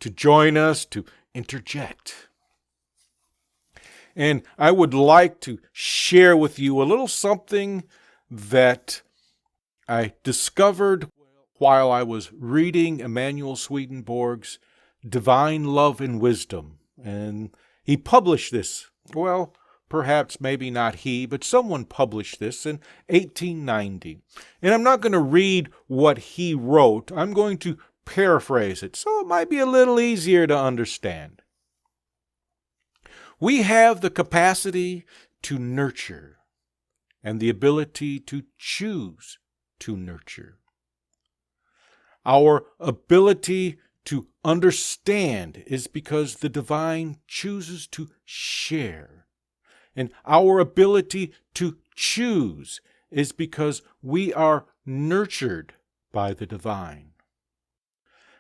to join us, to interject. And I would like to share with you a little something that I discovered while I was reading Emanuel Swedenborg's Divine Love and Wisdom. And he published this, well, perhaps maybe not he, but someone published this in 1890. And I'm not going to read what he wrote. I'm going to paraphrase it, so it might be a little easier to understand. We have the capacity to nurture and the ability to choose to nurture. Our ability to understand is because the divine chooses to share. And our ability to choose is because we are nurtured by the divine.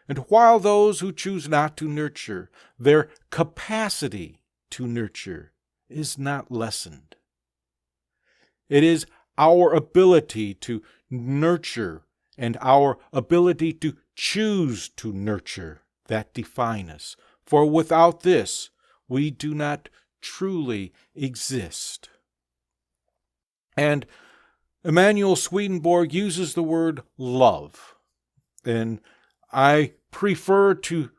And while those who choose not to nurture, their capacity to nurture is not lessened. It is our ability to nurture and our ability to choose to nurture that define us. For without this, we do not truly exist. And Emanuel Swedenborg uses the word love. And I prefer to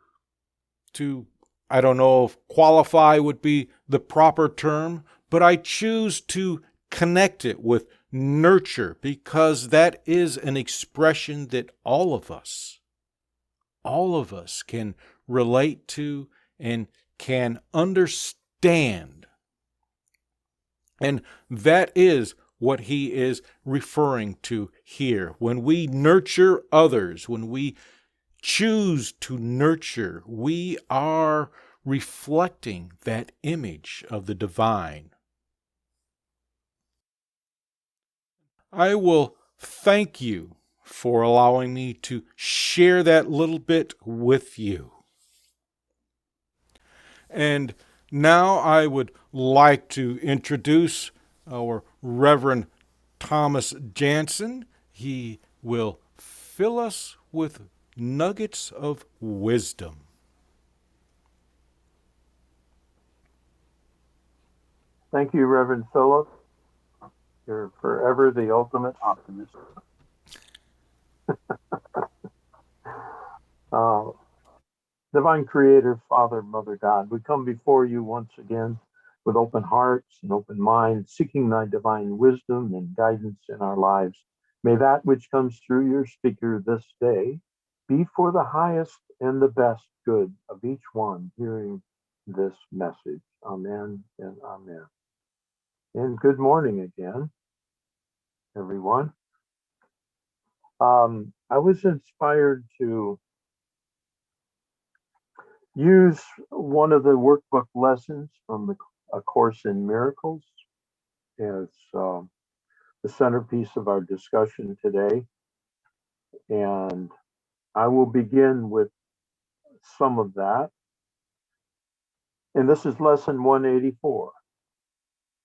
I don't know if qualify would be the proper term, but I choose to connect it with nurture because that is an expression that all of us can relate to and can understand. And that is what he is referring to here. When we nurture others, when we choose to nurture, we are reflecting that image of the divine. I will thank you for allowing me to share that little bit with you. And now I would like to introduce our Reverend Thomas Jansen. He will fill us with nuggets of wisdom. Thank you, Reverend Philip. You're forever the ultimate optimist. Divine Creator, Father, Mother God, we come before you once again with open hearts and open minds, seeking thy divine wisdom and guidance in our lives. May that which comes through your speaker this day be for the highest and the best good of each one hearing this message. Amen and amen. And good morning again, everyone. I was inspired to use one of the workbook lessons from A Course in Miracles as the centerpiece of our discussion today. And I will begin with some of that. And this is lesson 184.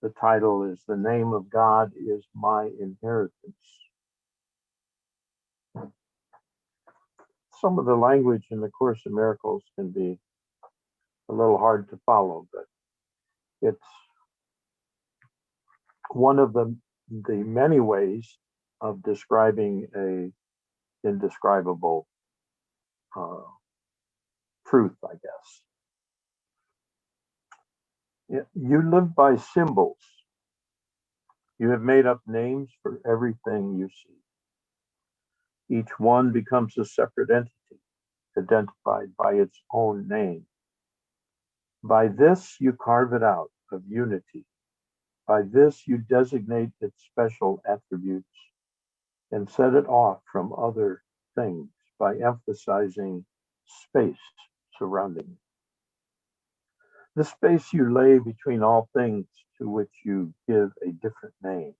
The title is The Name of God is My Inheritance. Some of the language in the Course in Miracles can be a little hard to follow, but it's one of the many ways of describing a indescribable truth, I guess. You live by symbols. You have made up names for everything you see. Each one becomes a separate entity, identified by its own name. By this you carve it out of unity. By this you designate its special attributes and set it off from other things by emphasizing space surrounding it. The space you lay between all things to which you give a different name.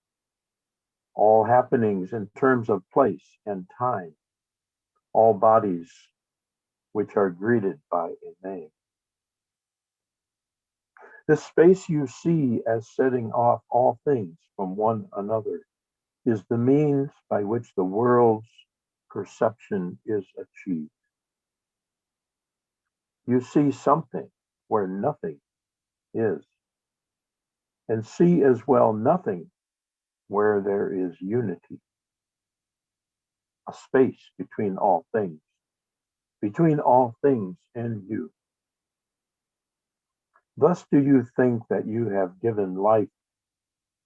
All happenings in terms of place and time. All bodies which are greeted by a name. The space you see as setting off all things from one another is the means by which the world's perception is achieved. You see something where nothing is, and see as well nothing where there is unity, a space between all things and you. Thus do you think that you have given life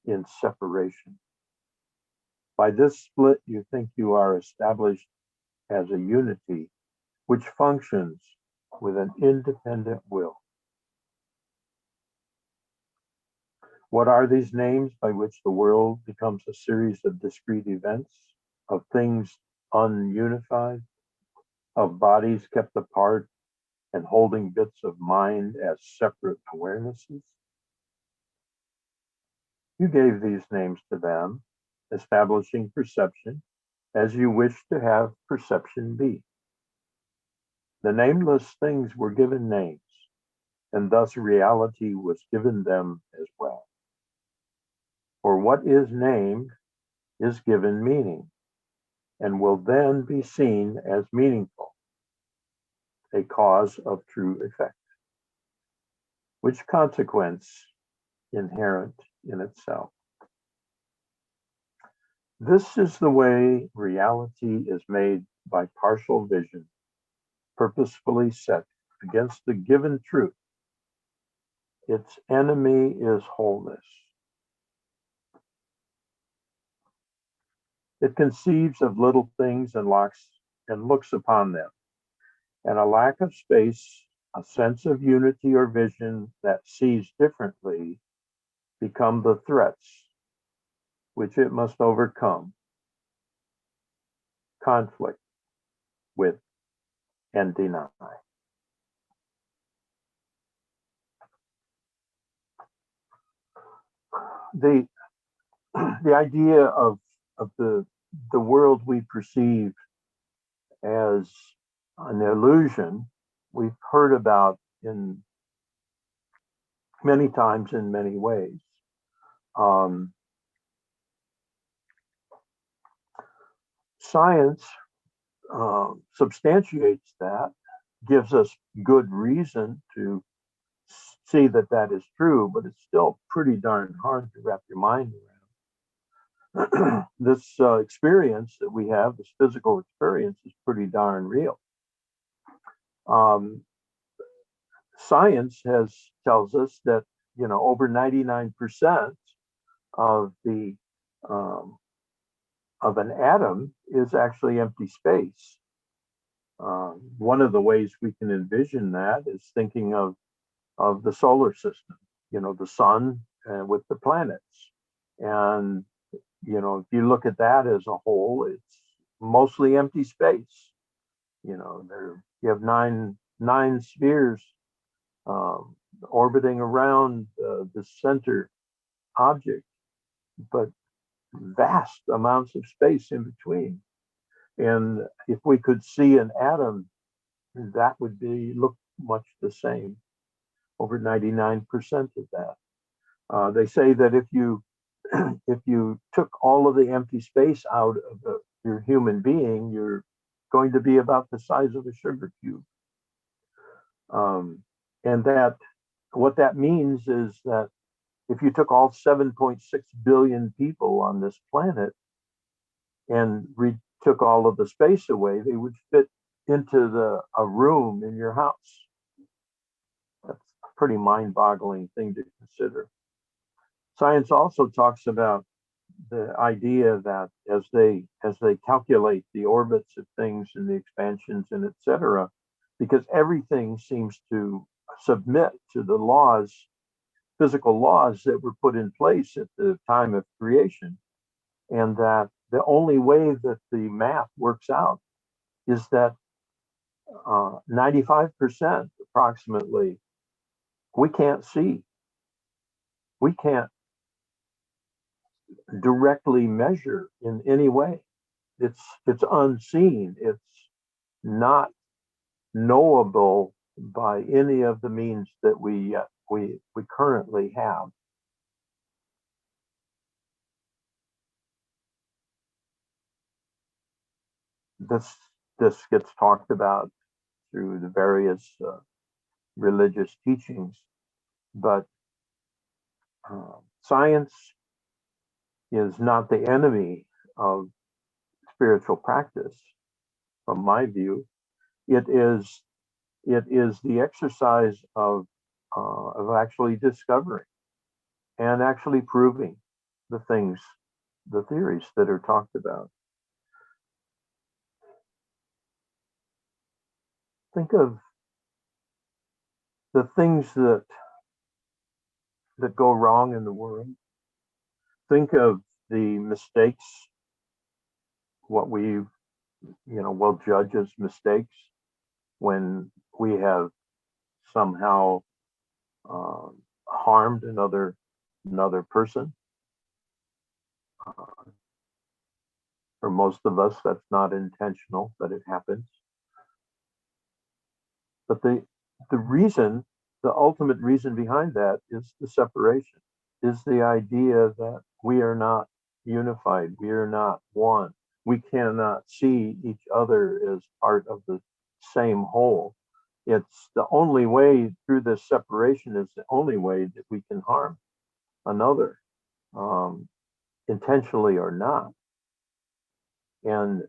in separation. By this split, you think you are established as a unity which functions with an independent will. What are these names by which the world becomes a series of discrete events, of things ununified, of bodies kept apart and holding bits of mind as separate awarenesses? You gave these names to them, establishing perception as you wish to have perception be. The nameless things were given names, and thus reality was given them as well. For what is named is given meaning, and will then be seen as meaningful, a cause of true effect, which consequence inherent in itself. This is the way reality is made by partial vision, purposefully set against the given truth. Its enemy is wholeness. It conceives of little things and looks upon them, and a lack of space, a sense of unity or vision that sees differently become the threats which it must overcome, conflict with, and deny. The, the idea of the world we perceive as an illusion, we've heard about in many times in many ways. Science substantiates that, gives us good reason to see that that is true, but it's still pretty darn hard to wrap your mind around. This experience that we have, this physical experience, is pretty darn real. Science tells us that over 99% of the of an atom is actually empty space. One of the ways we can envision that is thinking of the solar system, the sun with the planets. And, if you look at that as a whole, it's mostly empty space. You have nine spheres orbiting around the center object, but vast amounts of space in between. And if we could see an atom, that would look much the same, over 99% of that. They say that if you took all of the empty space out of your human being, you're going to be about the size of a sugar cube. And that what that means is that if you took all 7.6 billion people on this planet and took all of the space away, they would fit into a room in your house. That's a pretty mind-boggling thing to consider. Science also talks about the idea that as they calculate the orbits of things and the expansions and etc., because everything seems to submit to the laws, physical laws that were put in place at the time of creation, and that the only way that the math works out is that 95% approximately we can't see. We can't directly measure in any way. It's unseen. It's not knowable by any of the means that we currently have. This gets talked about through the various religious teachings. But science is not the enemy of spiritual practice, from my view. It is the exercise of actually discovering and actually proving the things, the theories that are talked about. Think of the things that go wrong in the world. Think of the mistakes, what we will judge as mistakes when we have somehow harmed another person. For most of us, that's not intentional, but it happens. But the reason, the ultimate reason behind that is the separation, is the idea that we are not unified, we are not one. We cannot see each other as part of the same whole. It's the only way through this separation is the only way that we can harm another, intentionally or not. And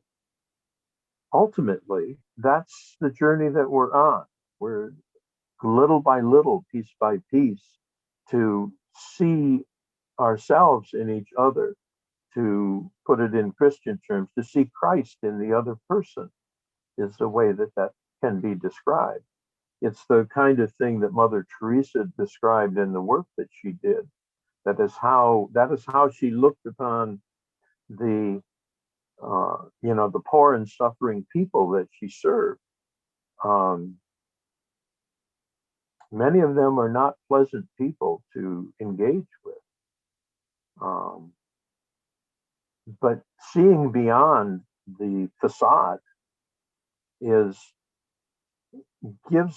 ultimately, that's the journey that we're on. We're little by little, piece by piece, to see ourselves in each other, to put it in Christian terms, to see Christ in the other person is the way that can be described. It's the kind of thing that Mother Teresa described in the work that she did. That is how she looked upon the the poor and suffering people that she served. Many of them are not pleasant people to engage with. But seeing beyond the facade gives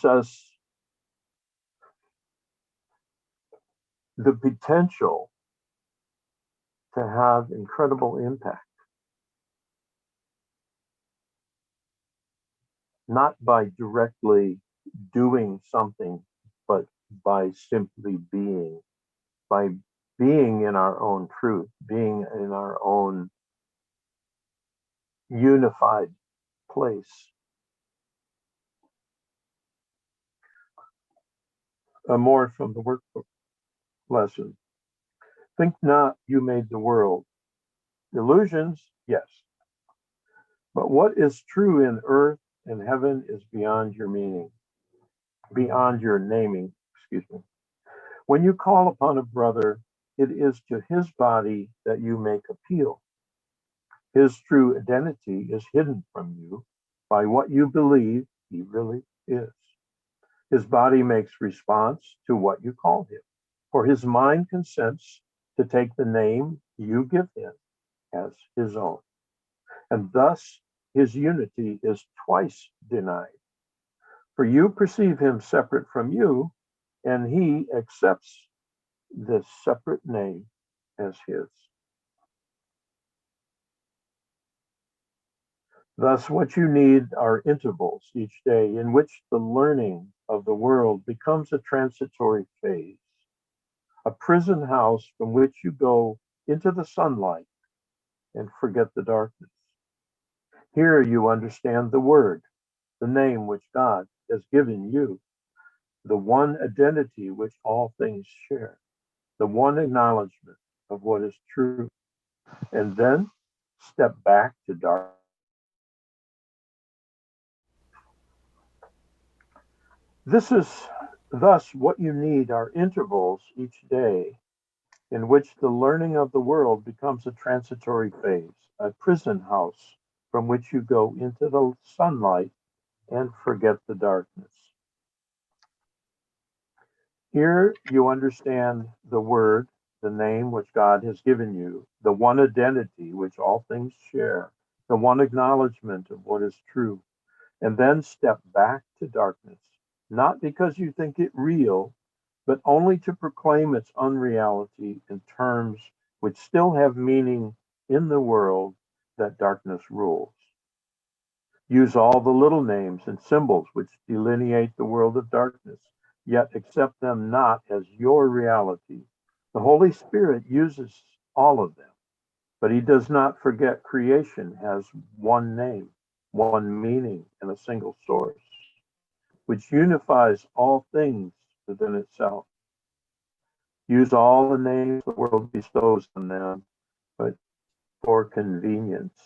us the potential to have incredible impact. Not by directly doing something, but by simply being, by being in our own truth, being in our own unified place. More from the workbook lesson. Think not you made the world. Illusions, yes. But what is true in earth and heaven is beyond your meaning, beyond your naming, excuse me. When you call upon a brother, it is to his body that you make appeal. His true identity is hidden from you by what you believe he really is. His body makes response to what you call him, for his mind consents to take the name you give him as his own. And thus his unity is twice denied. For you perceive him separate from you, and he accepts this separate name as his. Thus, what you need are intervals each day in which the learning of the world becomes a transitory phase, a prison house from which you go into the sunlight and forget the darkness. Here you understand the word, the name which God has given you, the one identity which all things share, the one acknowledgement of what is true, and then step back to dark. This is thus what you need are intervals each day in which the learning of the world becomes a transitory phase, a prison house from which you go into the sunlight and forget the darkness. Here you understand the word, the name which God has given you, the one identity which all things share, the one acknowledgement of what is true, and then step back to darkness, not because you think it real, but only to proclaim its unreality in terms which still have meaning in the world that darkness rules. Use all the little names and symbols which delineate the world of darkness, yet accept them not as your reality. The Holy Spirit uses all of them, but he does not forget creation has one name, one meaning, and a single source, which unifies all things within itself. Use all the names the world bestows on them, but for convenience.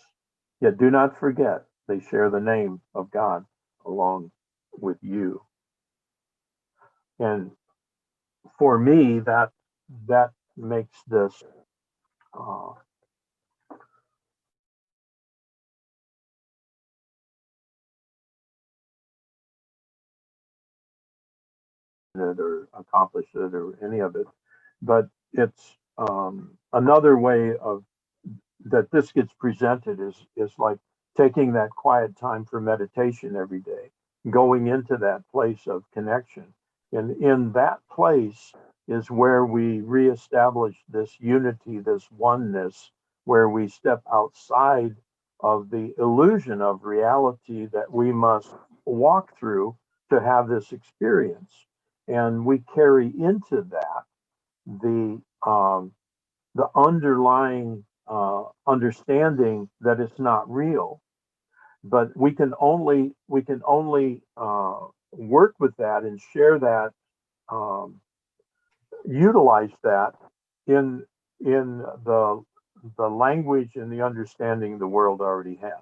Yet do not forget they share the name of God along with you. And for me, that makes this it or accomplish it or any of it, but it's another way of that this gets presented is like taking that quiet time for meditation every day, going into that place of connection. And in that place is where we reestablish this unity, this oneness, where we step outside of the illusion of reality that we must walk through to have this experience. And we carry into that the the underlying understanding that it's not real, but we can only work with that and share that, um, utilize that in the language and the understanding the world already has.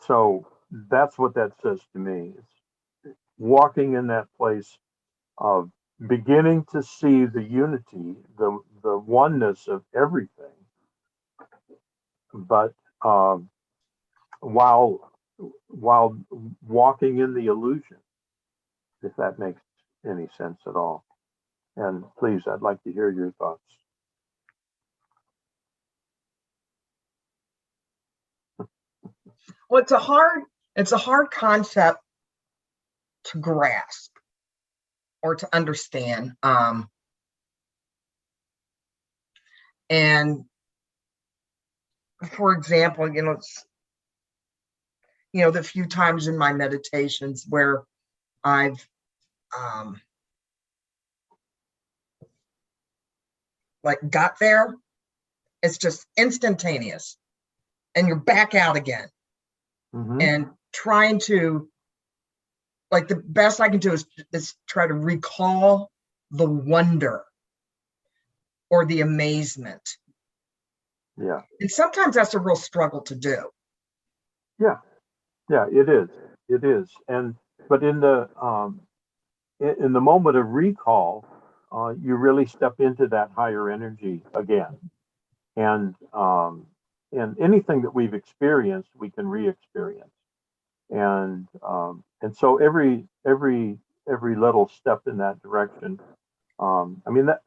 So that's what that says to me. It's walking in that place of beginning to see the unity, the oneness of everything, but while while walking in the illusion, if that makes any sense at all. And please, I'd like to hear your thoughts. Well, it's a hard concept to grasp or to understand. And for example, the few times in my meditations where I've like got there, it's just instantaneous and you're back out again. Mm-hmm. And trying to, like, the best I can do is try to recall the wonder or the amazement. Yeah. And sometimes that's a real struggle to do. Yeah, it is. It is. But in the moment of recall, you really step into that higher energy again, and anything that we've experienced, we can re-experience, and so every little step in that direction. I mean, that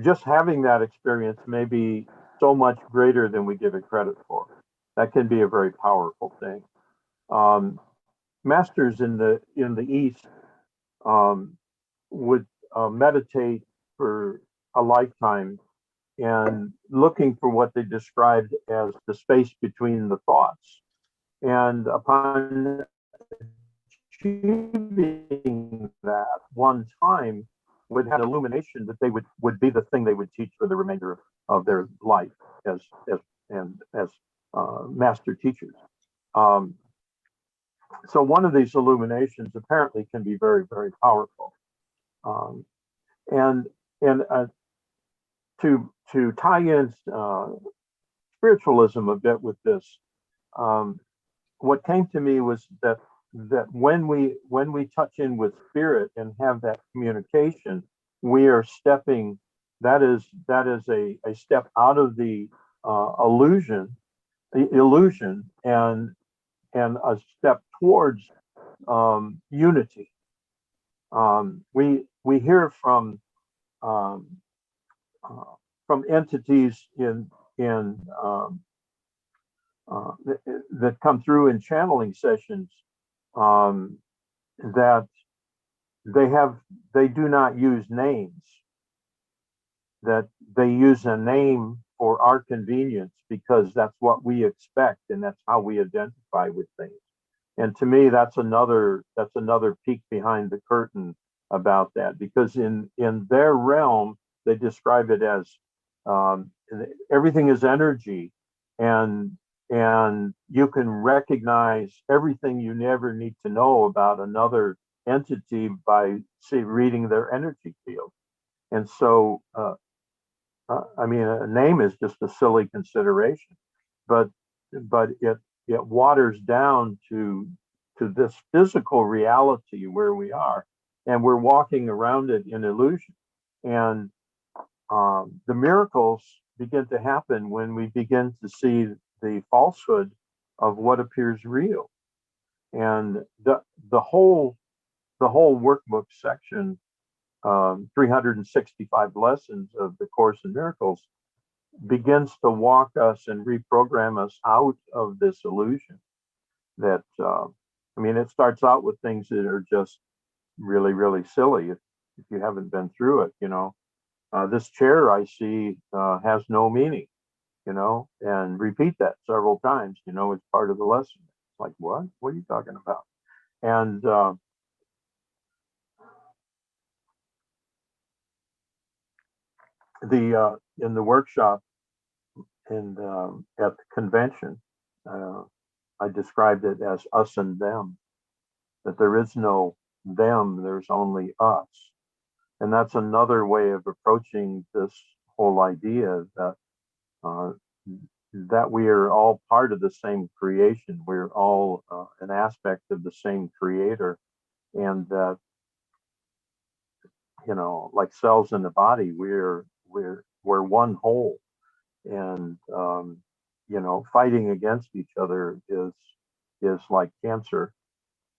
just having that experience may be so much greater than we give it credit for. That can be a very powerful thing. Masters in the East would meditate for a lifetime and looking for what they described as the space between the thoughts. And upon achieving that one time, would have an illumination that they would be the thing they would teach for the remainder of their life as master teachers. So one of these illuminations apparently can be very, very powerful. And to tie in spiritualism a bit with this, what came to me was that when we touch in with spirit and have that communication, we are stepping. That is a step out of the illusion, and a step towards unity. We hear from entities that come through in channeling sessions, that they do not use names, that they use a name for our convenience because that's what we expect and that's how we identify with things. And to me, that's another peek behind the curtain about that, because in their realm, they describe it as um, everything is energy, and you can recognize everything you never need to know about another entity by, say, reading their energy field. And so, I mean, a name is just a silly consideration, but it waters down to this physical reality where we are, and we're walking around it in illusion. And the miracles begin to happen when we begin to see the falsehood of what appears real. And the whole workbook section, 365 lessons of the Course in Miracles, begins to walk us and reprogram us out of this illusion. That I mean, it starts out with things that are just really, really silly if you haven't been through it. This chair I see has no meaning, and repeat that several times. It's part of the lesson. It's like, what? What are you talking about? And in the workshop and at the convention, I described it as us and them. That there is no them, there's only us. And that's another way of approaching this whole idea that that we are all part of the same creation. We're all an aspect of the same creator, and that like cells in the body, we're one whole, and fighting against each other is like cancer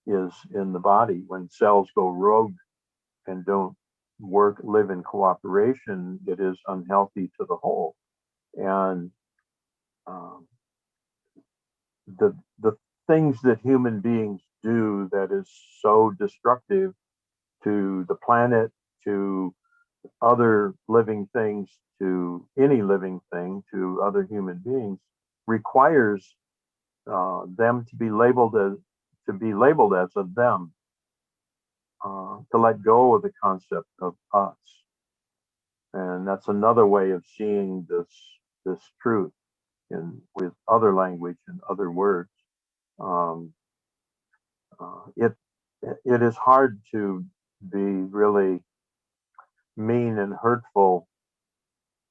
is in the body. When cells go rogue and don't live in cooperation, it is unhealthy to the whole. And the things that human beings do that is so destructive to the planet, to other living things, to any living thing, to other human beings, requires them to be labeled as a them, to let go of the concept of us. And that's another way of seeing this truth with other language and other words. It is hard to be really mean and hurtful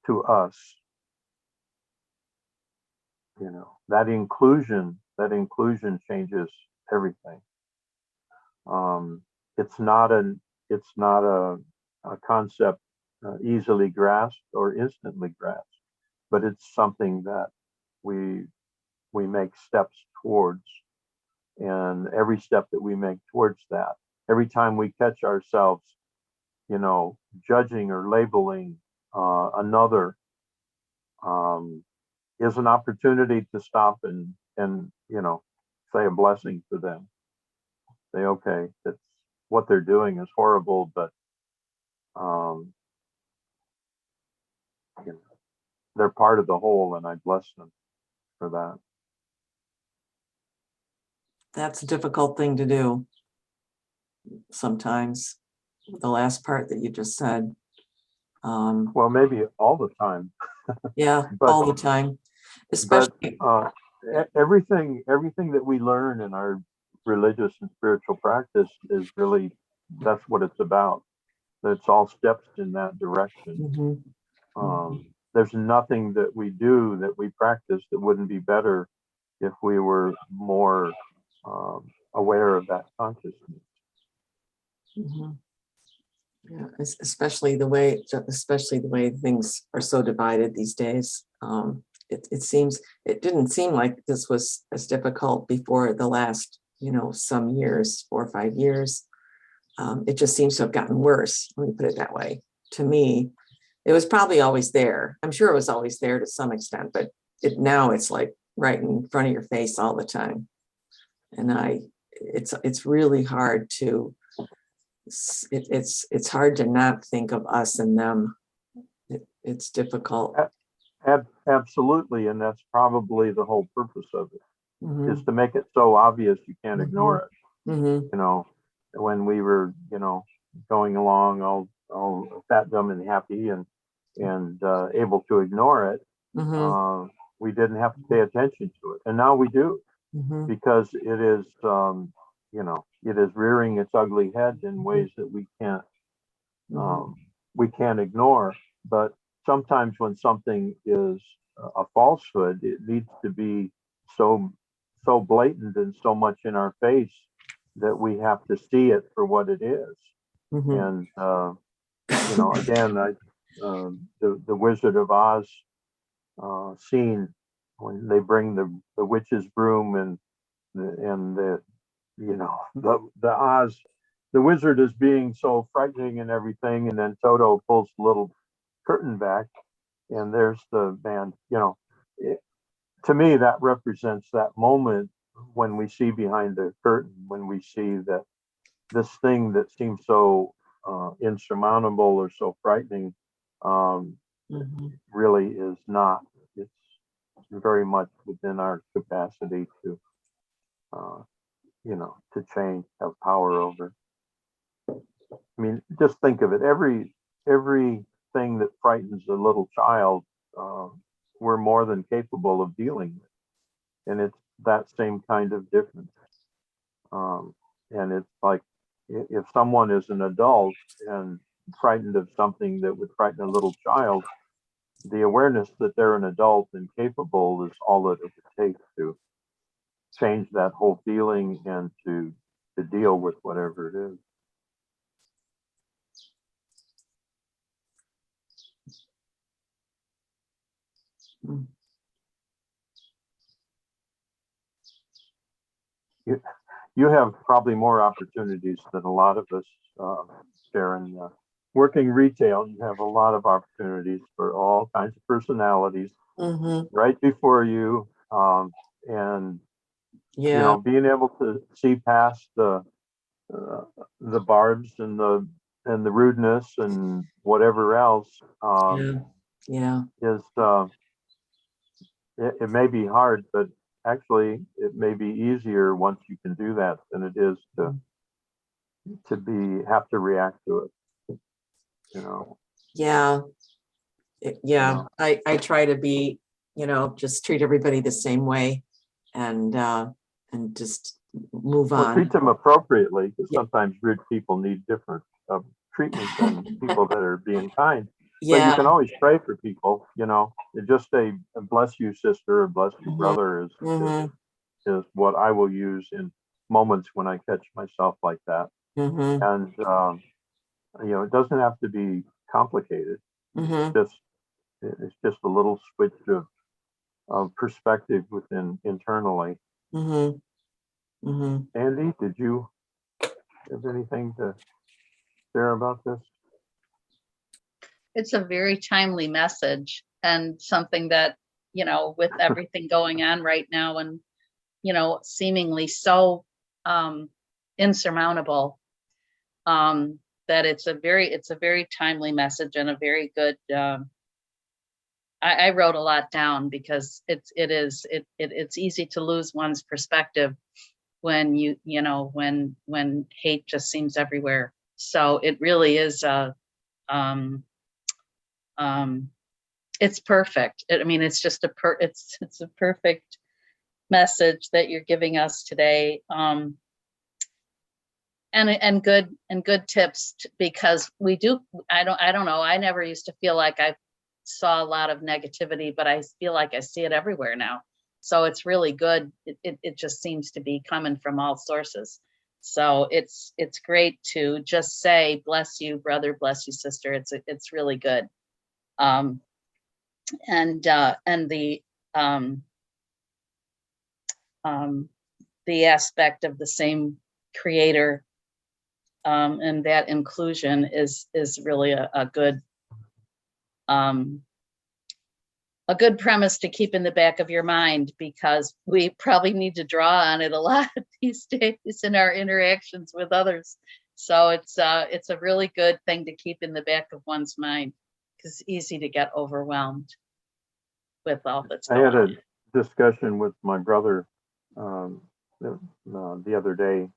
to us. That inclusion changes everything. It's not a concept easily grasped or instantly grasped, but it's something that we make steps towards. And every step that we make towards that, every time we catch ourselves, judging or labeling another, is an opportunity to stop and say a blessing for them. Say, okay, that's what they're doing is horrible, but they're part of the whole, and I bless them for that. That's a difficult thing to do sometimes. The last part that you just said. Well, maybe all the time. Yeah, But- all the time. Especially, everything that we learn in our religious and spiritual practice is really, that's what it's about. It's all steps in that direction. Mhm. There's nothing that we do, that we practice, that wouldn't be better if we were more aware of that consciousness. Mhm. Yeah, especially the way things are so divided these days. It didn't seem like this was as difficult before the last, some years, 4 or 5 years. It just seems to have gotten worse. Let me put it that way. To me, it was probably always there. I'm sure it was always there to some extent, but now it's like right in front of your face all the time. And it's really hard to. It's hard to not think of us and them. It's difficult. Absolutely, and that's probably the whole purpose of it, Mhm. is to make it so obvious you can't Mhm. ignore it. Mhm. When we were, going along, all fat, dumb, and happy, and able to ignore it. Mhm, We didn't have to pay attention to it, and now we do, mhm, because it is, it is rearing its ugly head in ways that mhm, we can't ignore. But sometimes when something is a falsehood, it needs to be so blatant and so much in our face that we have to see it for what it is. mhm. And again, the Wizard of Oz scene when they bring the witch's broom, and the the Oz, the wizard is being so frightening and everything, and then Toto pulls the little curtain back, and there's the man. It, to me, that represents that moment when we see behind the curtain, when we see that this thing that seems so insurmountable or so frightening, um, Mhm. really is not. It's very much within our capacity to, uh, to change, have power over. I mean, just think of it. Everything that frightens a little child, uh, we're more than capable of dealing with, and it's that same kind of difference. And it's like if someone is an adult and frightened of something that would frighten a little child, the awareness that they're an adult and capable is all that it would take to change that whole feeling and to deal with whatever it is. Mm. You have probably more opportunities than a lot of us, Sharon. Working retail, you have a lot of opportunities for all kinds of personalities Mhm. right before you, and Yeah, being able to see past uh, the barbs and the rudeness and whatever else, yeah, yeah. is it may be hard, but actually it may be easier once you can do that than it is to be have to react to it. You know, Yeah, you yeah. know, I try to be, just treat everybody the same way and just move or treat on. them appropriately, because Yeah, sometimes rude people need different treatment than people that are being kind. But you yeah. can always pray for people. Just say "bless you, sister" or "bless you, Mhm, brother" is mhm, is what I will use in moments when I catch myself like that. mhm, And it doesn't have to be complicated. It's mhm, just it's just a little switch of perspective within internally. mhm, mhm. Andy, did you have anything to share about this? It's a very timely message and something that, with everything going on right now and, seemingly so insurmountable, that it's a very timely message and a very good, I wrote a lot down because it's easy to lose one's perspective when when hate just seems everywhere. So it really is um, um, it's perfect. I mean, it's just it's a perfect message that you're giving us today. And good tips because I don't know. I never used to feel like I saw a lot of negativity, but I feel like I see it everywhere now. So it's really good. It just seems to be coming from all sources. So it's great to just say, bless you, brother, bless you, sister. It's really good. Um, and um, um, the aspect of the same creator, and that inclusion is really um, a good premise to keep in the back of your mind because we probably need to draw on it a lot these days in our interactions with others. So it's a really good thing to keep in the back of one's mind because it's easy to get overwhelmed with all that's I going had a on. discussion with my brother um, the other day,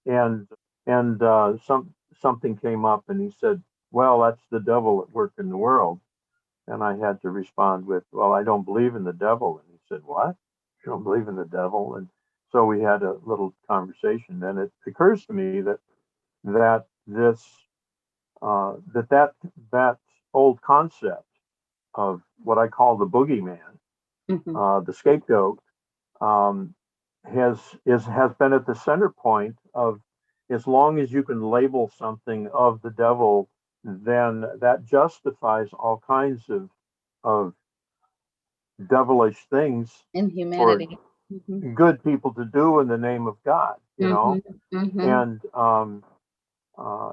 and And something came up, and he said, "Well, that's the devil at work in the world." And I had to respond with, "Well, I don't believe in the devil." And he said, "What? You don't believe in the devil?" And so we had a little conversation. And it occurs to me that that this that old concept of what I call the boogeyman, Mhm. the scapegoat, um, has been at the center point of, as long as you can label something of the devil, then that justifies all kinds of devilish things for Inhumanity. Mhm. good people to do in the name of God, you know. Mhm. Mhm. And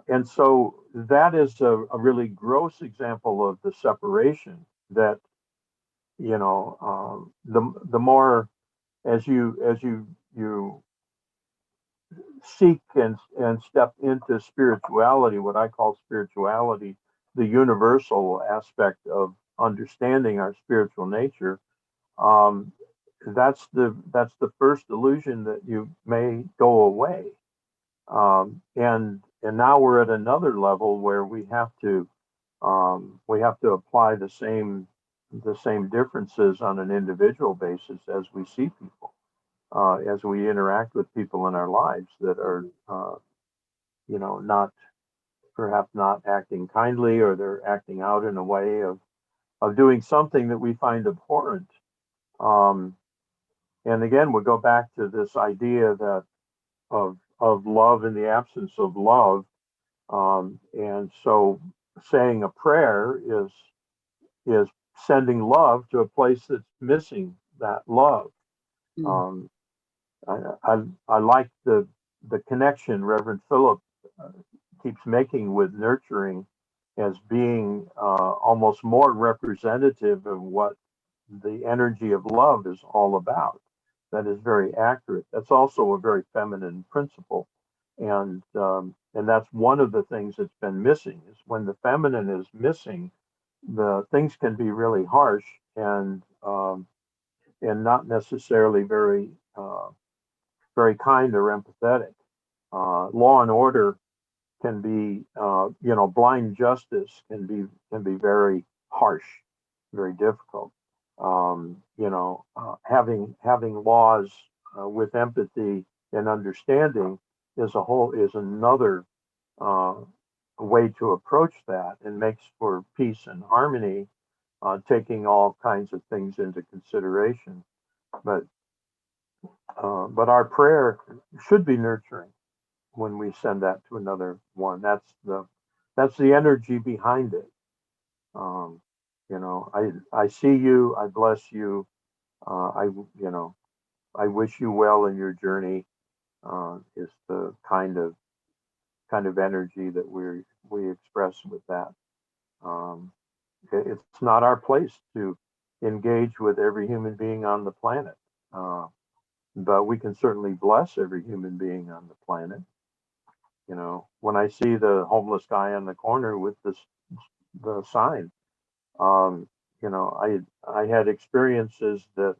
and so that is a really gross example of the separation that, you know, the more as you seek and step into spirituality, what I call spirituality, the universal aspect of understanding our spiritual nature, um, that's the first illusion that you may go away. And now we're at another level where we have to apply the same differences on an individual basis as we see people, as we interact with people in our lives that are, not perhaps not acting kindly, or they're acting out in a way of doing something that we find abhorrent. Um, and again, we go back to this idea that of love in the absence of love. And so saying a prayer is sending love to a place that's missing that love. Mhm. Um, I like the connection Reverend Philip uh, keeps making with nurturing as being almost more representative of what the energy of love is all about. That is very accurate. That's also a very feminine principle, and that's one of the things that's been missing. Is when the feminine is missing, the things can be really harsh and not necessarily very kind or empathetic. Law and order can be, blind justice can be very harsh, very difficult. Having laws with empathy and understanding is another uh, way to approach that, and makes for peace and harmony, taking all kinds of things into consideration. But but our prayer should be nurturing when we send that to another one. That's the energy behind it. Um, I see you, I bless you, I wish you well in your journey. Is the kind of energy that we express with that. Um, it's not our place to engage with every human being on the planet, uh, but we can certainly bless every human being on the planet. When I see the homeless guy on the corner with the sign, um, I had experiences that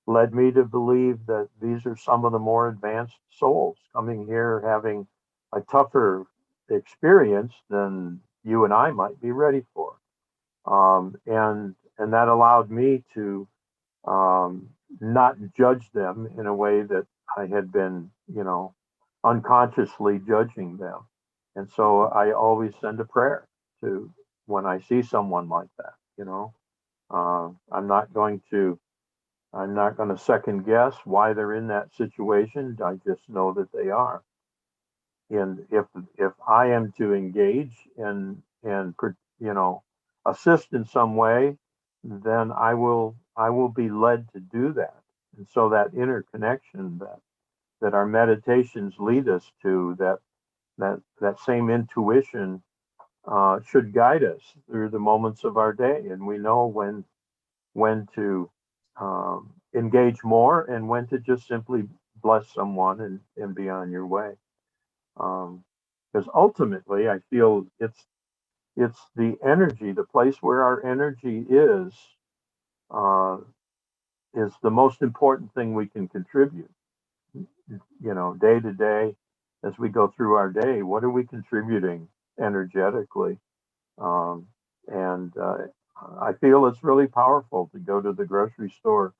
led me to believe that these are some of the more advanced souls coming here, having a tougher experience than you and I might be ready for. And that allowed me to not judge them in a way that I had been, unconsciously judging them. And so I always send a prayer to when I see someone like that. I'm not going to second guess why they're in that situation. I just know that they are. And if I am to engage and assist in some way, then I will be led to do that. And so that interconnection that our meditations lead us to, that same intuition should guide us through the moments of our day, and we know when to engage more, and when to just simply bless someone and be on your way. Because ultimately, I feel it's the energy, the place where our energy uh, is the most important thing we can contribute. Day to day. as we go through our day, what are we contributing energetically? And I feel it's really powerful to go to the grocery store,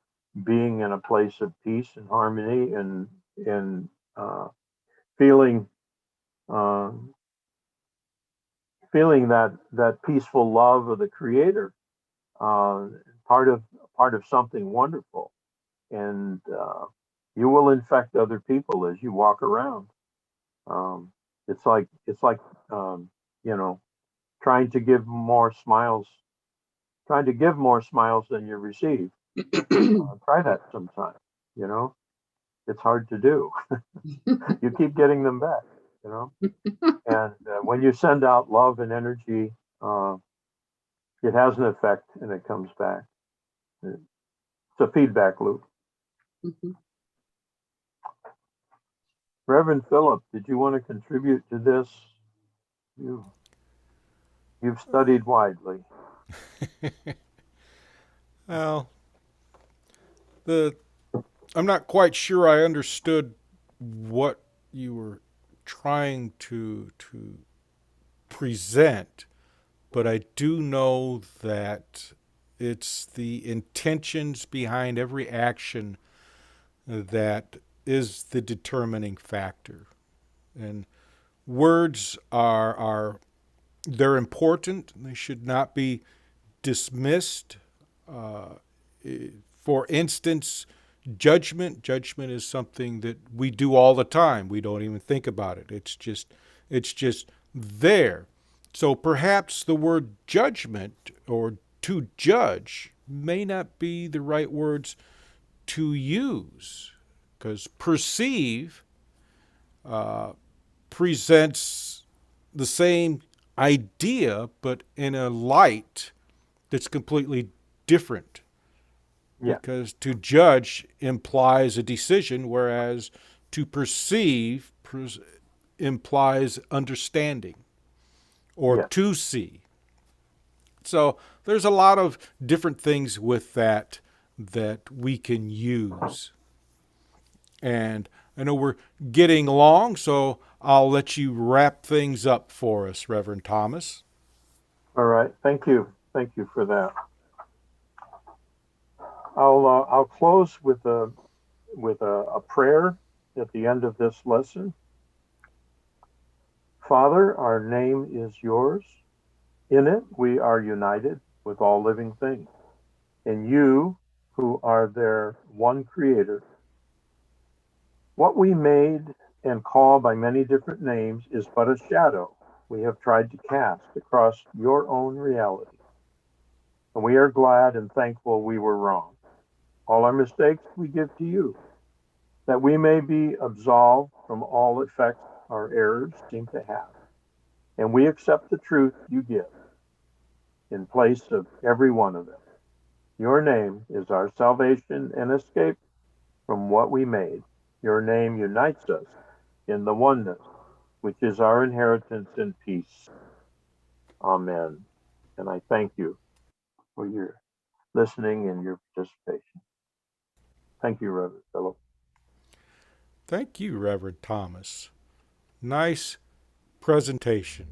being in a place of peace and harmony, and feeling uh, feeling that peaceful love of the Creator, uh, part of something wonderful, and you will infect other people as you walk around. Um, it's like you know, trying to give more smiles, than you receive. Try that sometime. You know, it's hard to do. You keep getting them back. You know, and when you send out love and energy, it has an effect and it comes back. It's a feedback loop. Mhm. Reverend Philip, did you want to contribute to this? You, you've studied widely. Well, the I'm not quite sure I understood what you were trying to present, but I do know that it's the intentions behind every action that is the determining factor. And words are they're important. They should not be dismissed. Uh, for instance, judgment is something that we do all the time. We don't even think about it. It's just there. So perhaps the word judgment or to judge may not be the right words to use, because perceive presents the same idea but in a light that's completely different, Yeah, because to judge implies a decision, whereas to perceive implies understanding or yeah, to see. So there's a lot of different things with that we can use. And I know we're getting long, so I'll let you wrap things up for us, Reverend Thomas. all right. Thank you. Thank you for that. I'll close with a prayer at the end of this lesson. Father, our name is yours. In it, we are united with all living things. And you, who are their one creator, what we made and call by many different names is but a shadow we have tried to cast across your own reality. And we are glad and thankful we were wrong. All our mistakes we give to you, that we may be absolved from all effects our errors seem to have. And we accept the truth you give in place of every one of them. Your name is our salvation and escape from what we made. Your name unites us in the oneness, which is our inheritance and peace. Amen. And I thank you for your listening and your participation. Thank you, Reverend Philip. Thank you, Reverend Thomas. Nice presentation.